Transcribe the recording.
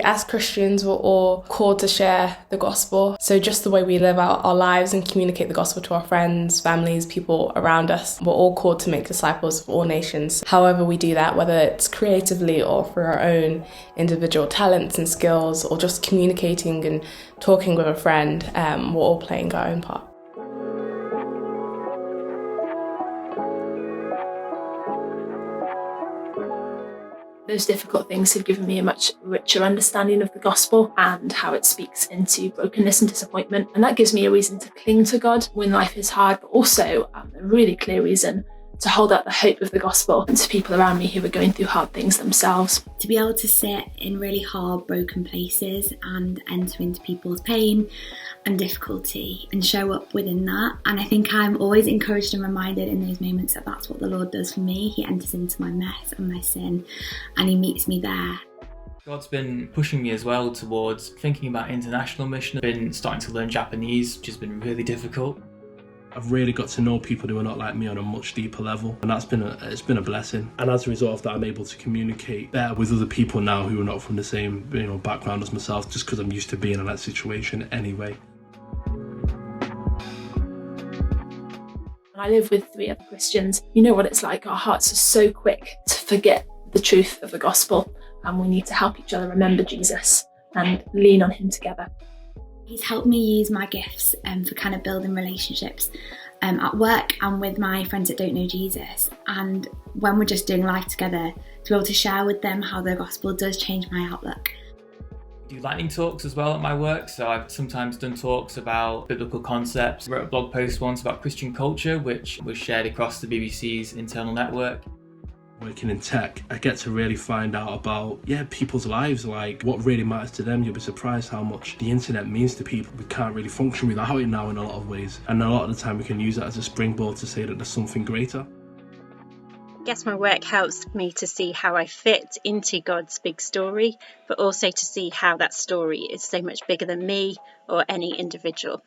As Christians, we're all called to share the gospel. So just the way we live out our lives and communicate the gospel to our friends, families, people around us, we're all called to make disciples of all nations. However we do that, whether it's creatively or through our own individual talents and skills, or just communicating and talking with a friend, we're all playing our own part. Those difficult things have given me a much richer understanding of the gospel and how it speaks into brokenness and disappointment. And that gives me a reason to cling to God when life is hard, but also a really clear reason to hold out the hope of the gospel to people around me who are going through hard things themselves. To be able to sit in really hard, broken places and enter into people's pain and difficulty and show up within that. And I think I'm always encouraged and reminded in those moments that that's what the Lord does for me. He enters into my mess and my sin and he meets me there. God's been pushing me as well towards thinking about international mission. I've been starting to learn Japanese, which has been really difficult. I've really got to know people who are not like me on a much deeper level, and it's been a blessing. And as a result of that, I'm able to communicate better with other people now who are not from the same background as myself, just because I'm used to being in that situation anyway. I live with 3 other Christians. You know what it's like. Our hearts are so quick to forget the truth of the gospel, and we need to help each other remember Jesus and lean on him together. He's helped me use my gifts for kind of building relationships at work and with my friends that don't know Jesus. And when we're just doing life together, to be able to share with them how the gospel does change my outlook. I do lightning talks as well at my work, so I've sometimes done talks about biblical concepts. I wrote a blog post once about Christian culture, which was shared across the BBC's internal network. Working in tech, I get to really find out about people's lives, like what really matters to them. You'll be surprised how much the internet means to people. We can't really function without it now in a lot of ways, and a lot of the time we can use that as a springboard to say that there's something greater. I guess my work helps me to see how I fit into God's big story, but also to see how that story is so much bigger than me or any individual.